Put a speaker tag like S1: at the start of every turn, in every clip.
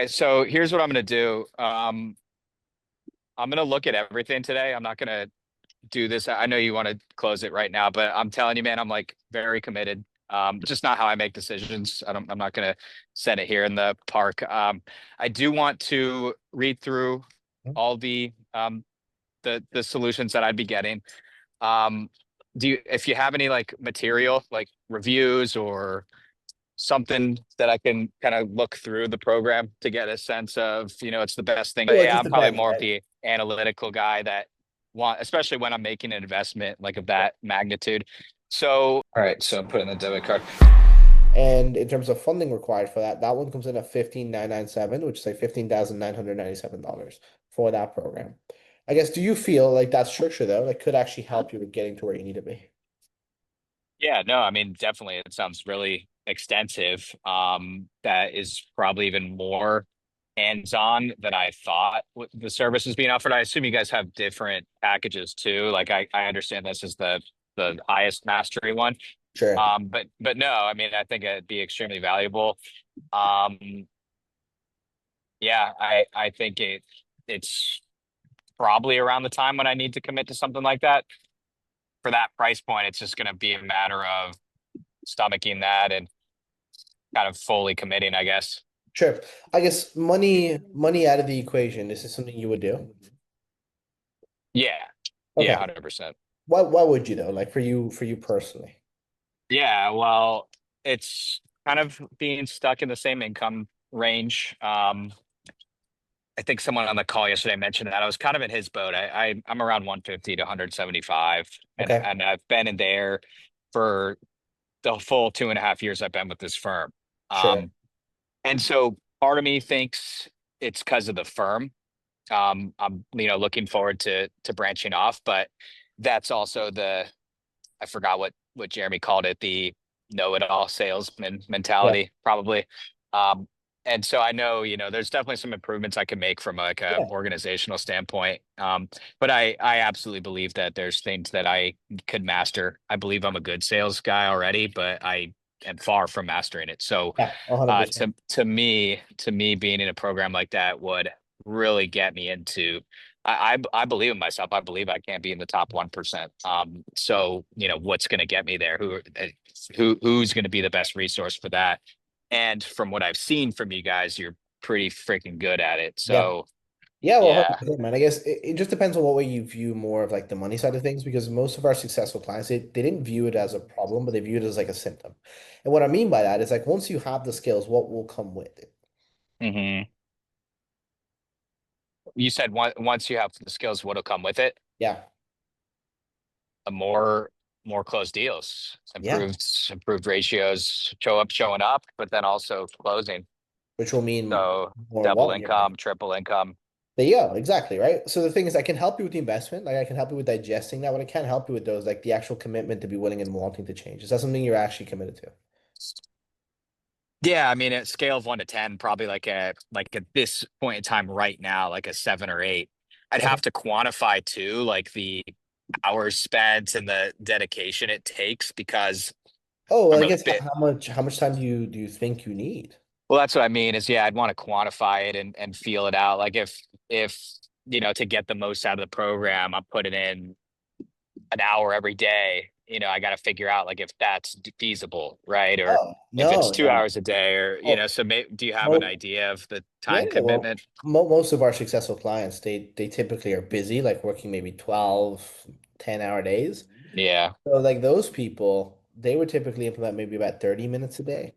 S1: Okay, so here's what I'm gonna do. I'm gonna look at everything today. I'm not gonna do this. I know you want to close it right now, but I'm telling you, man, I'm like very committed. Just not how I make decisions. I'm not gonna send it here in the park. I do want to read through all the solutions that I'd be getting. Um, if you have any like material, like reviews or something that I can kind of look through the program to get a sense of, it's the best thing. But
S2: Well, it
S1: yeah,
S2: just
S1: I'm probably
S2: depends,
S1: more of
S2: right?
S1: the analytical guy that especially when I'm making an investment like of that magnitude. So, all right, so I'm putting the debit card.
S2: And in terms of funding required for that, that one comes in at 15,997, which is like $15,997 for that program. I guess, do you feel like that structure though, that could actually help you with getting to where you need to be?
S1: Yeah, no, I mean, definitely it sounds really extensive. That is probably even more hands-on than I thought with the services being offered. I assume you guys have different packages too. Like I understand this is the highest mastery one.
S2: Sure.
S1: But no, I mean, I think it'd be extremely valuable. Um, yeah, I think it's probably around the time when I need to commit to something like that. For that price point, it's just going to be a matter of stomaching that and kind of fully committing, I guess.
S2: Sure. I guess money out of the equation, this is something you would do.
S1: Yeah, yeah,
S2: Okay.
S1: 100%.
S2: Why would you though? Like for you personally.
S1: Yeah, well, it's kind of being stuck in the same income range. I think someone on the call yesterday mentioned that I was kind of in his boat. I'm around 150 to 175, and
S2: Okay.
S1: and I've been in there for the full 2.5 years I've been with this firm.
S2: Sure.
S1: Um, and so part of me thinks it's because of the firm. I'm looking forward to branching off, but that's also I forgot what Jeremy called it, the know-it-all salesman
S2: Yeah.
S1: mentality, probably. Um, and so I know, there's definitely some improvements I can make from like a
S2: Yeah.
S1: organizational standpoint. But I absolutely believe that there's things that I could master. I believe I'm a good sales guy already, but I am far from mastering it. So
S2: Yeah. 100%.
S1: to me, being in a program like that would really get me into I believe in myself. I believe I can be in the top 1%. So what's going to get me there? Who's going to be the best resource for that? And from what I've seen from you guys, you're pretty freaking good at it.
S2: Yeah.
S1: So
S2: Yeah, well,
S1: yeah,
S2: 100%, man. I guess it just depends on what way you view more of like the money side of things, because most of our successful clients, they didn't view it as a problem, but they view it as like a symptom. And what I mean by that is like once you have the skills, what will come with it?
S1: hmm you said once you have the skills, what'll come with it?
S2: Yeah.
S1: A more closed deals,
S2: Yeah.
S1: improved ratios, showing up, but then also closing.
S2: Which will mean
S1: So
S2: more
S1: double
S2: what in your life.
S1: income, triple income.
S2: There you go, exactly, right? So the thing is I can help you with the investment, like I can help you with digesting that. What I can't help you with those, like the actual commitment to be willing and wanting to change. Is that something you're actually committed to?
S1: Yeah, I mean, at scale of 1 to 10, probably like at this point in time right now, like a 7 or 8. I'd
S2: Okay.
S1: have to quantify too, like the hours spent and the dedication it takes because
S2: Oh, well,
S1: I'm
S2: I
S1: really
S2: guess
S1: bit.
S2: how much time do you think you need?
S1: Well, that's what I mean is yeah, I'd want to quantify it and feel it out. Like if to get the most out of the program, I'm putting in an hour every day. I got to figure out like if that's feasible, right? Or
S2: Oh,
S1: if it's
S2: no,
S1: two
S2: no.
S1: hours a day, or
S2: Oh,
S1: so do you have an
S2: well,
S1: idea of the
S2: yeah,
S1: time
S2: well,
S1: commitment?
S2: most of our successful clients, they typically are busy, like working maybe 12, 10-hour days.
S1: Yeah.
S2: So like those people, they would typically implement maybe about 30 minutes a day.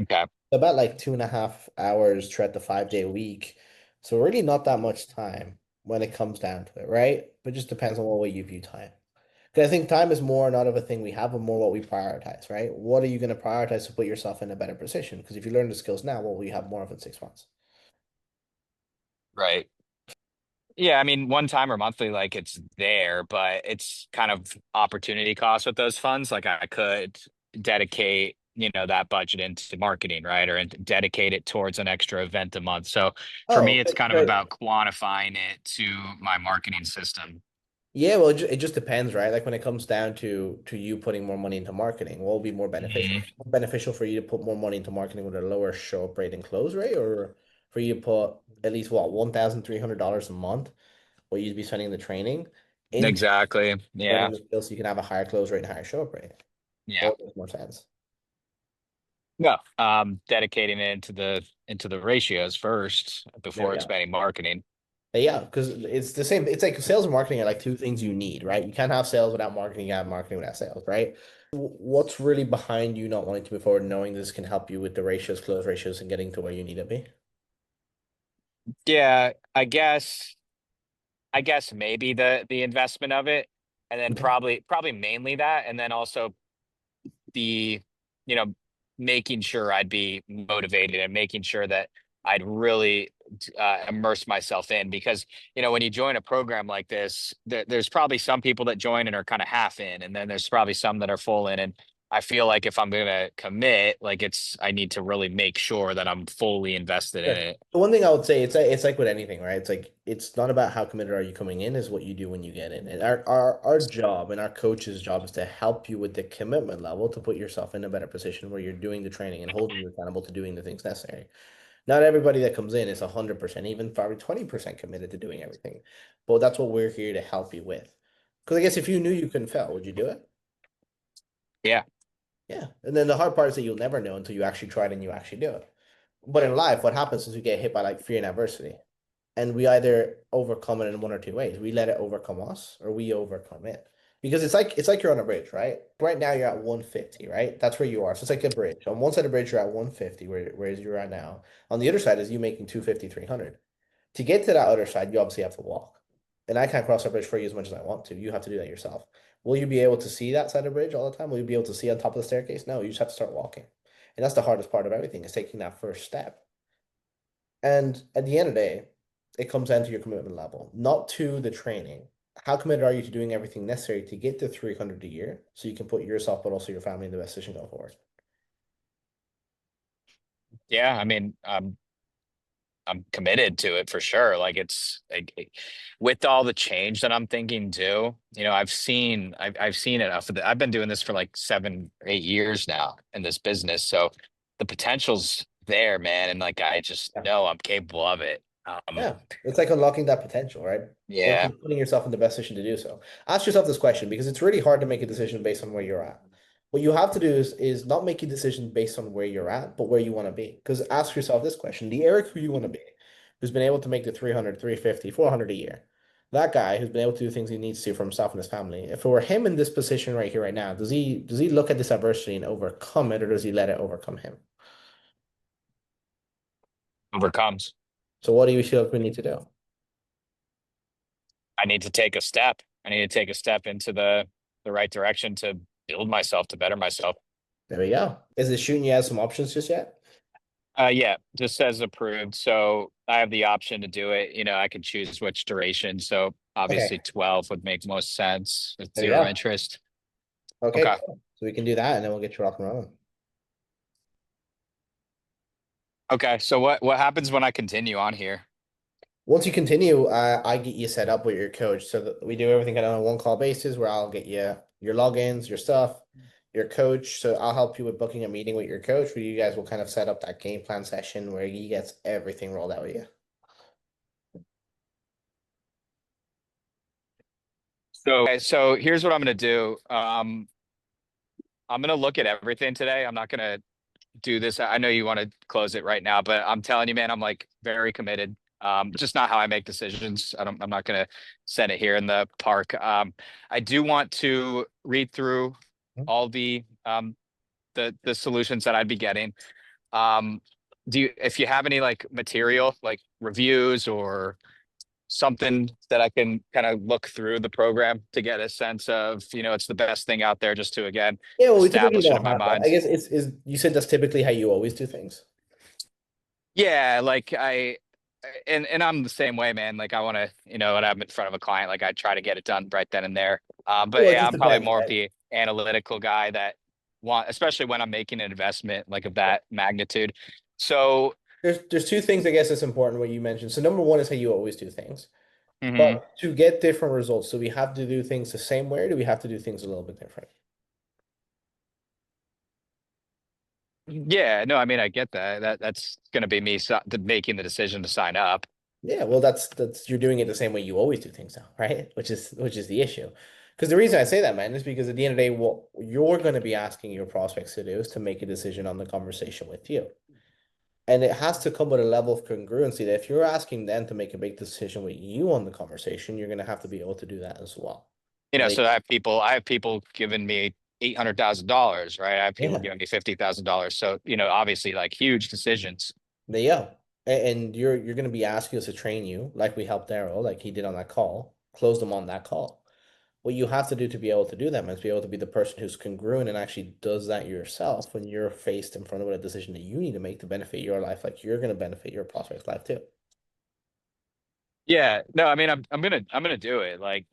S1: Okay.
S2: About like 2.5 hours throughout the 5-day week. So really not that much time when it comes down to it, right? But just depends on what way you view time. Because I think time is more not of a thing we have, but more what we prioritize, right? What are you going to prioritize to put yourself in a better position? Because if you learn the skills now, what will you have more of in 6 months?
S1: Right. Yeah, I mean, one time or monthly, like it's there, but it's kind of opportunity cost with those funds. Like I could dedicate, that budget into marketing, right? Or dedicate it towards an extra event a month. So for
S2: Oh,
S1: me, it's kind of
S2: but
S1: about quantifying it to my marketing system.
S2: yeah, well, it just depends, right? Like when it comes down to you putting more money into marketing, what will be more beneficial?
S1: Mhm.
S2: Beneficial for you to put more money into marketing with a lower show up rate and close rate, or? for you to put at least what $1,300 a month, what you'd be spending in the training into
S1: Exactly.
S2: learning
S1: Yeah.
S2: the skills so you can have a higher close rate and higher show up rate.
S1: Yeah.
S2: What makes more sense?
S1: No. Dedicating it into the ratios first
S2: There
S1: before
S2: we go.
S1: expanding marketing.
S2: Yeah, because it's the same. It's like sales and marketing are like two things you need, right? You can't have sales without marketing. You can't have marketing without sales, right? What's really behind you not wanting to move forward, knowing this can help you with the ratios, close ratios, and getting to where you need to be?
S1: Yeah, I guess maybe the investment of it, and then
S2: Okay.
S1: probably mainly that, and then also the, you know, making sure I'd be motivated and making sure that I'd really immerse myself in because, when you join a program like this, there's probably some people that join and are kind of half in, and then there's probably some that are full in. And I feel like if I'm going to commit, like I need to really make sure that I'm fully invested in
S2: Sure.
S1: it.
S2: The one thing I would say, it's like with anything, right? It's like it's not about how committed are you coming in, is what you do when you get in. And our job and our coach's job is to help you with the commitment level to put yourself in a better position where you're doing the training and holding you accountable to doing the things necessary. Not everybody that comes in is 100%, even probably 20% committed to doing everything. But that's what we're here to help you with. Because I guess if you knew you couldn't fail, would you do it?
S1: Yeah.
S2: Yeah. And then the hard part is that you'll never know until you actually try it and you actually do it. But in life, what happens is we get hit by like fear and adversity. And we either overcome it in one or two ways. We let it overcome us or we overcome it. Because it's like you're on a bridge, right? Right now you're at 150, right? That's where you are. So it's like a bridge. On one side of the bridge, you're at 150, whereas you're at now. On the other side is you making 250, 300. To get to that other side, you obviously have to walk. And I can't cross that bridge for you as much as I want to. You have to do that yourself. Will you be able to see that side of the bridge all the time? Will you be able to see on top of the staircase? No, you just have to start walking. And that's the hardest part of everything is taking that first step. And at the end of the day, it comes down to your commitment level, not to the training. How committed are you to doing everything necessary to get to 300 a year so you can put yourself, but also your family in the best position going forward?
S1: Yeah. I mean, I'm committed to it for sure. Like with all the change that I'm thinking too, I've seen enough of I've been doing this for like 7, 8 years now in this business. So the potential's there, man. And like, I just
S2: Yeah.
S1: know I'm capable of it.
S2: Yeah. It's like unlocking that potential, right?
S1: Yeah.
S2: And putting yourself in the best position to do so. Ask yourself this question because it's really hard to make a decision based on where you're at. What you have to do is not make a decision based on where you're at, but where you want to be. Because ask yourself this question, the Eric who you want to be, who's been able to make the 300, 350, 400 a year. That guy who's been able to do things he needs to for himself and his family. If it were him in this position right here, right now, does he look at this adversity and overcome it, or does he let it overcome him?
S1: Overcomes.
S2: So what do you feel like we need to do?
S1: I need to take a step. I need to take a step into the right direction to build myself, to better myself.
S2: There we go. Is it shooting you as some options just yet?
S1: Yeah, just says approved. So I have the option to do it. I could choose which duration. So obviously
S2: Okay.
S1: 12 would make most sense with
S2: There we
S1: zero
S2: go.
S1: interest.
S2: Okay,
S1: Okay.
S2: cool. So we can do that and then we'll get you rock and rolling.
S1: Okay. So what happens when I continue on here?
S2: Once you continue, I get you set up with your coach. So that we do everything kind of on a one call basis where I'll get you your logins, your stuff, your coach. So I'll help you with booking a meeting with your coach where you guys will kind of set up that game plan session where he gets everything rolled out with you.
S1: So here's what I'm gonna do. I'm gonna look at everything today. I'm not gonna do this. I know you want to close it right now, but I'm telling you, man, I'm like very committed. Just not how I make decisions. I'm not gonna send it here in the park. I do want to read through all the solutions that I'd be getting. Um, if you have any like material, like reviews or something that I can kind of look through the program to get a sense of, it's the best thing out there, just to again
S2: Yeah, well, we typically
S1: establish it in
S2: don't
S1: my
S2: have that. I
S1: mind.
S2: guess it's is you said that's typically how you always do things.
S1: Yeah, like and I'm the same way, man. Like I want to, when I'm in front of a client, like I try to get it done right then and there. But
S2: Well, it
S1: yeah,
S2: just
S1: I'm probably
S2: depends,
S1: more of
S2: right?
S1: the analytical guy that especially when I'm making an investment like of that magnitude. So,
S2: There's two things I guess that's important what you mentioned. So number one is how you always do things.
S1: mhm.
S2: But to get different results, do we have to do things the same way or do we have to do things a little bit different?
S1: Yeah, no, I mean, I get that. That's going to be me making the decision to sign up.
S2: Yeah, well, that's you're doing it the same way you always do things now, right? Which is the issue. Because the reason I say that, man, is because at the end of the day, what you're going to be asking your prospects to do is to make a decision on the conversation with you. And it has to come with a level of congruency that if you're asking them to make a big decision with you on the conversation, you're going to have to be able to do that as well. They,
S1: So I have people giving me $800,000, right? I have people
S2: yeah,
S1: giving me $50,000. So, obviously like huge decisions.
S2: yeah. And you're going to be asking us to train you like we helped Daryl, like he did on that call, close them on that call. What you have to do to be able to do that, man, is be able to be the person who's congruent and actually does that yourself when you're faced in front of a decision that you need to make to benefit your life, like you're going to benefit your prospect's life too.
S1: Yeah, no, I mean, I'm gonna do it. Like,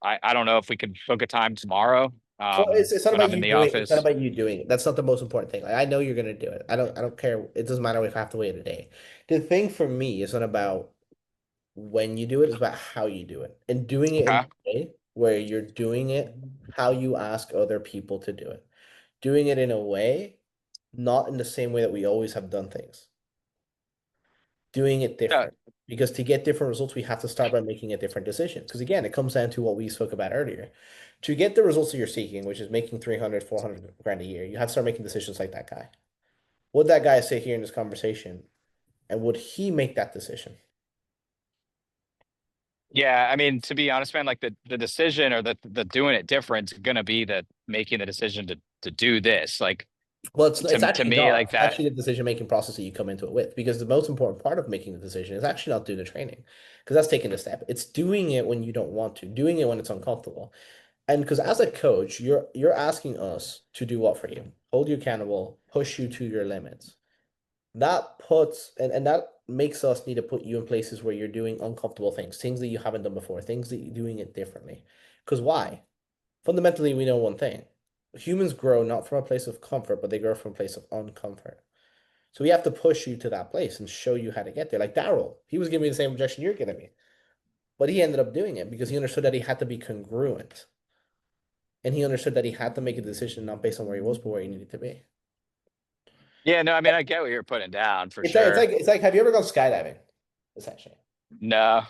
S1: I don't know if we could book a time tomorrow,
S2: Well, it's not
S1: when
S2: about
S1: I'm in
S2: you
S1: the
S2: doing it. It's not
S1: office.
S2: about you doing it. That's not the most important thing. Like, I know you're gonna do it. I don't care. It doesn't matter if I have to wait a day. The thing for me is not about when you do it, it's about how you do it. And doing it in
S1: Okay.
S2: a way where you're doing it how you ask other people to do it. Doing it in a way, not in the same way that we always have done things. Doing it
S1: Yeah,
S2: different. Because to get different results, we have to start by making a different decision. Because again, it comes down to what we spoke about earlier. To get the results that you're seeking, which is making 300, 400 grand a year, you have to start making decisions like that guy. Would that guy sit here in this conversation and would he make that decision?
S1: yeah. I mean, to be honest, man, like the decision or the doing it different is gonna be the making the decision to do this. Like
S2: Well, it's
S1: to
S2: actually
S1: me,
S2: not.
S1: like
S2: It's
S1: that.
S2: actually the decision-making process that you come into it with. Because the most important part of making the decision is actually not doing the training. Because that's taking the step. It's doing it when you don't want to, doing it when it's uncomfortable. And because as a coach, you're asking us to do what for you? Hold you accountable, push you to your limits. That puts and that makes us need to put you in places where you're doing uncomfortable things, things that you haven't done before, things that you're doing it differently. Because why? Fundamentally, we know one thing. Humans grow not from a place of comfort, but they grow from a place of uncomfort. So we have to push you to that place and show you how to get there. Like Daryl, he was giving me the same objection you're giving me, but he ended up doing it because he understood that he had to be congruent. And he understood that he had to make a decision not based on where he was, but where he needed to be.
S1: Yeah, no, I mean, I get what you're putting down for
S2: It's like it's
S1: sure.
S2: like it's like have you ever gone skydiving? Essentially.
S1: No.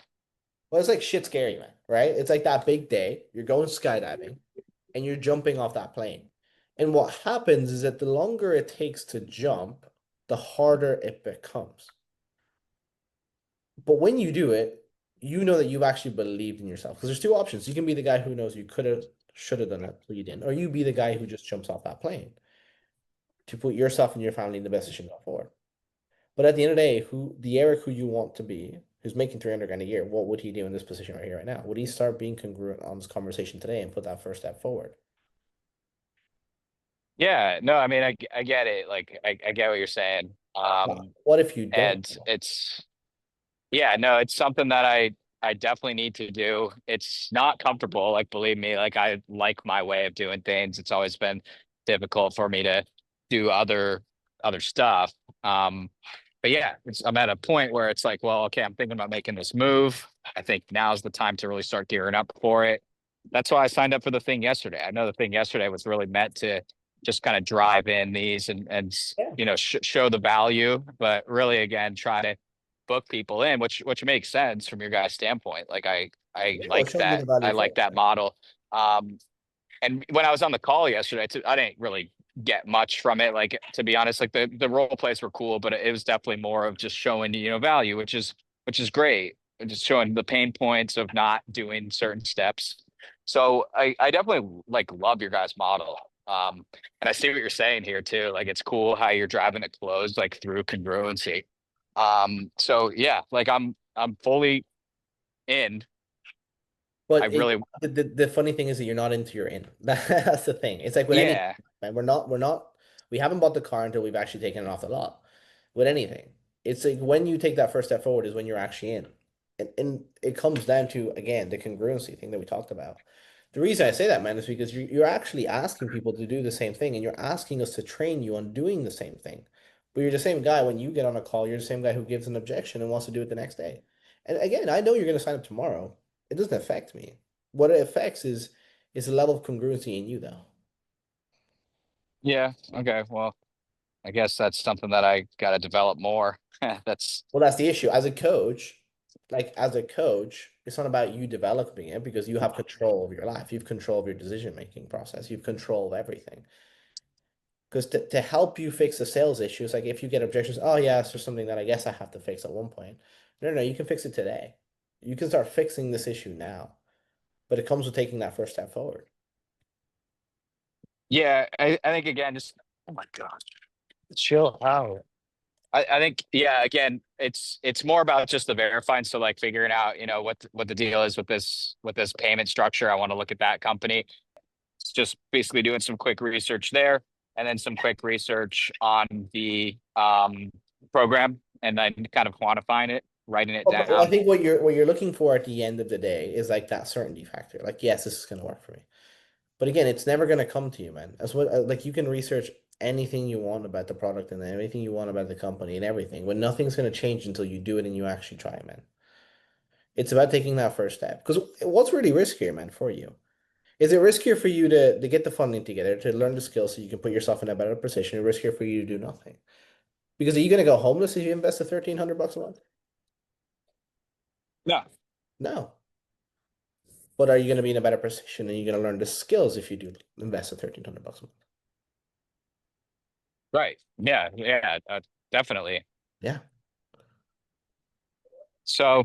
S2: Well, it's like shit scary, man, right? It's like that big day, you're going skydiving and you're jumping off that plane. And what happens is that the longer it takes to jump, the harder it becomes. But when you do it, you know that you've actually believed in yourself. Because there's two options. You can be the guy who knows you could have, should have done it, but you didn't. Or you be the guy who just jumps off that plane to put yourself and your family in the best position going forward. But at the end of the day, who the Eric who you want to be, who's making 300 grand a year, what would he do in this position right here, right now? Would he start being congruent on this conversation today and put that first step forward?
S1: Yeah, no, I mean, I get it. Like, I get what you're saying.
S2: What if you don't?
S1: And it's Yeah, no, it's something that I definitely need to do. It's not comfortable, like believe me, like I like my way of doing things. It's always been difficult for me to do other stuff. Um, but yeah, I'm at a point where it's like, well, okay, I'm thinking about making this move. I think now's the time to really start gearing up for it. That's why I signed up for the thing yesterday. I know the thing yesterday was really meant to just kind of drive in these and
S2: Yeah.
S1: show the value, but really again try to book people in, which makes sense from your guys' standpoint. Like I
S2: Yeah, well,
S1: like
S2: showing you the
S1: that.
S2: value
S1: I like
S2: first.
S1: that model. Um, and when I was on the call yesterday, I didn't really get much from it. Like to be honest, like the role plays were cool, but it was definitely more of just showing value, which is great. And just showing the pain points of not doing certain steps. So I definitely like love your guys' model. And I see what you're saying here too. Like it's cool how you're driving it closed like through congruency. So yeah, like I'm fully in. I
S2: But
S1: really
S2: the funny thing is that you're not into your in. That's the thing. It's like with anything,
S1: yeah.
S2: man. We haven't bought the car until we've actually taken it off the lot. With anything, it's like when you take that first step forward is when you're actually in. And it comes down to, again, the congruency thing that we talked about. The reason I say that, man, is because you're actually asking people to do the same thing and you're asking us to train you on doing the same thing. But you're the same guy when you get on a call, you're the same guy who gives an objection and wants to do it the next day. And again, I know you're going to sign up tomorrow. It doesn't affect me. What it affects is the level of congruency in you, though.
S1: Yeah. Okay. Well. I guess that's something that I got to develop more. That's
S2: Well, that's the issue. As a coach, it's not about you developing it because you have control of your life. You've control of your decision-making process. You've control of everything. Because to help you fix the sales issues, like if you get objections, oh yeah, it's just something that I guess I have to fix at one point. No, no, you can fix it today. You can start fixing this issue now, but it comes with taking that first step forward.
S1: yeah. I think again, just oh my gosh, chill out. I think yeah. Again, it's more about just the verifying. So like figuring out what the deal is with this payment structure. I want to look at that company. It's just basically doing some quick research there, and then some quick research on the program, and then kind of quantifying it, writing it
S2: But I
S1: down.
S2: think what you're looking for at the end of the day is like that certainty factor. Like, yes, this is going to work for me. But again, it's never going to come to you, man. That's what like you can research anything you want about the product and anything you want about the company and everything, but nothing's going to change until you do it and you actually try, man. It's about taking that first step. Because what's really riskier, man, for you? Is it riskier for you to get the funding together, to learn the skills so you can put yourself in a better position, or riskier for you to do nothing? Because are you going to go homeless if you invest the 1,300 bucks a month?
S1: No,
S2: No. But are you going to be in a better position and you're going to learn the skills if you do invest the 1,300 bucks a month?
S1: right. Yeah, yeah, definitely.
S2: Yeah.
S1: So,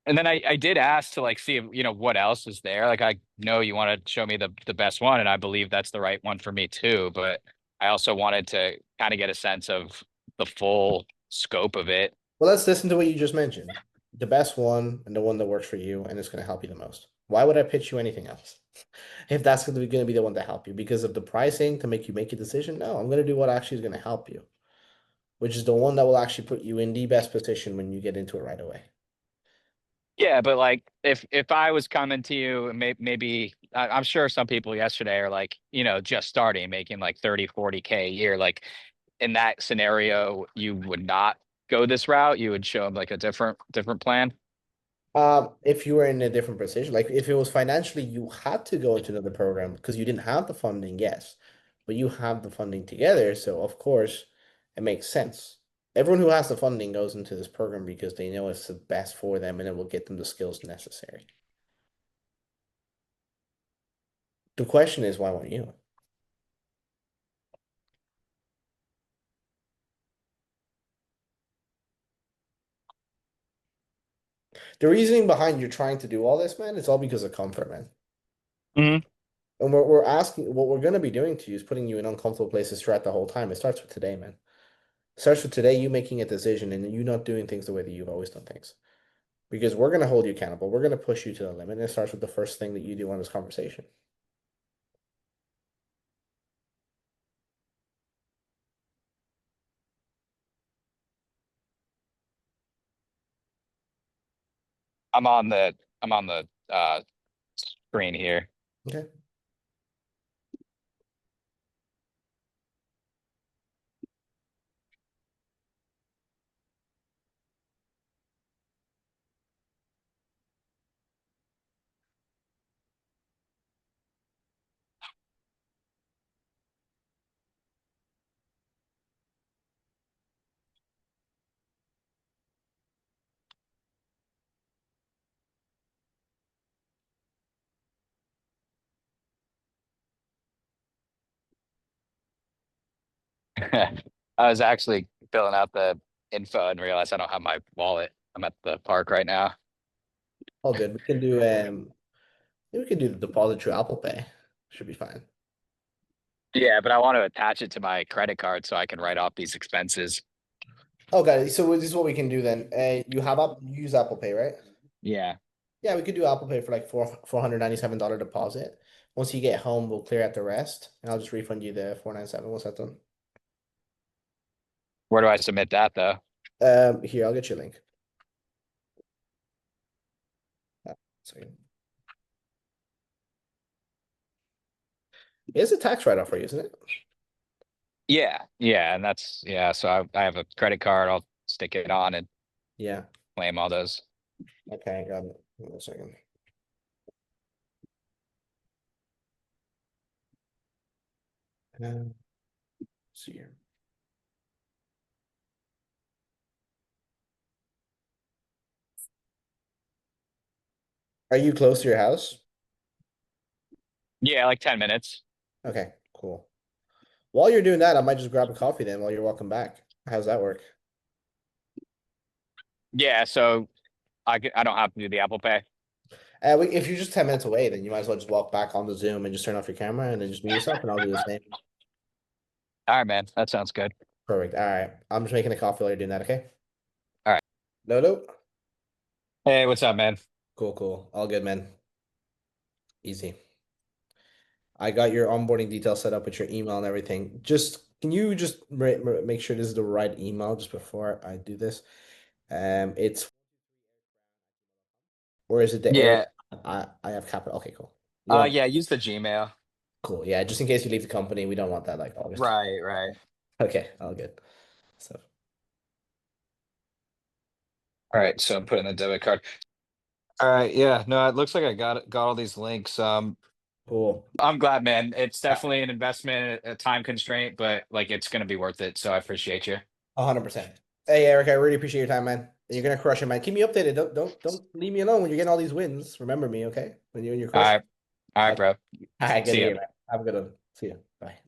S1: and then I did ask to like see if, what else is there. Like I know you want to show me the best one, and I believe that's the right one for me too. But I also wanted to kind of get a sense of the full scope of it.
S2: Well, let's listen to what you just mentioned. The best one and the one that works for you and it's going to help you the most. Why would I pitch you anything else? If that's going to be the one to help you because of the pricing to make a decision, no, I'm going to do what actually is going to help you, which is the one that will actually put you in the best position when you get into it right away.
S1: Yeah, but like if I was coming to you, maybe I'm sure some people yesterday are like, just starting making like 30, 40K a year. Like in that scenario, you would not go this route. You would show them like a different plan.
S2: If you were in a different position, like if it was financially, you had to go into another program because you didn't have the funding, yes, but you have the funding together, so of course it makes sense. Everyone who has the funding goes into this program because they know it's the best for them and it will get them the skills necessary. The question is, why won't you? The reasoning behind you trying to do all this, man, it's all because of comfort, man.
S1: Hmm.
S2: And we're asking, what we're going to be doing to you is putting you in uncomfortable places throughout the whole time. It starts with today, man. It starts with today, you making a decision and you not doing things the way that you've always done things. Because we're going to hold you accountable. We're going to push you to the limit. And it starts with the first thing that you do on this conversation.
S1: I'm on the I'm on the screen here.
S2: Okay.
S1: I was actually filling out the info and realized I don't have my wallet. I'm at the park right now.
S2: All good. We can do the deposit through Apple Pay. Should be fine.
S1: Yeah, but I want to attach it to my credit card so I can write off these expenses.
S2: Okay, so this is what we can do then. You use Apple Pay, right?
S1: Yeah.
S2: Yeah, we could do Apple Pay for like $497 deposit. Once you get home, we'll clear out the rest, and I'll just refund you the 497 once that's done.
S1: Where do I submit that though?
S2: Here, I'll get you a link. Sorry. It's a tax write-off for you, isn't it?
S1: Yeah, yeah, and that's yeah. So I have a credit card. I'll stick it on and
S2: Yeah.
S1: claim all those.
S2: Okay, got it. Wait a second. See here. Are you close to your house?
S1: Yeah, like 10 minutes.
S2: Okay, cool. While you're doing that, I might just grab a coffee then while you're walking back. How's that work?
S1: Yeah, so I don't have to do the Apple Pay.
S2: If you're just 10 minutes away, then you might as well just walk back on the Zoom and just turn off your camera and then just mute yourself, and I'll do the same.
S1: All right, man. That sounds good.
S2: Perfect. All right. I'm just making a coffee while you're doing that, okay?
S1: All right.
S2: No, no.
S1: Hey, what's up, man?
S2: Cool, cool. All good, man. Easy. I got your onboarding details set up with your email and everything. Just can you just make sure this is the right email just before I do this? It's or is it the Eric?
S1: Yeah.
S2: I have capital. Okay, cool. You want
S1: Yeah, use the Gmail.
S2: cool. Yeah, just in case you leave the company, we don't want that like August.
S1: Right, right.
S2: Okay, all good. So
S1: All right, so I'm putting the debit card. All right, yeah. No, it looks like I got all these links.
S2: cool.
S1: I'm glad, man. It's definitely an investment, a time constraint, but like it's gonna be worth it. So I appreciate you.
S2: 100%. Hey Eric, I really appreciate your time, man. You're gonna crush it, man. Keep me updated. Don't leave me alone when you're getting all these wins. Remember me, okay? When you're
S1: All
S2: crushing.
S1: right, all right,
S2: Okay.
S1: bro.
S2: All right, good to
S1: See ya.
S2: hear, man. Have a good one. See you. Bye.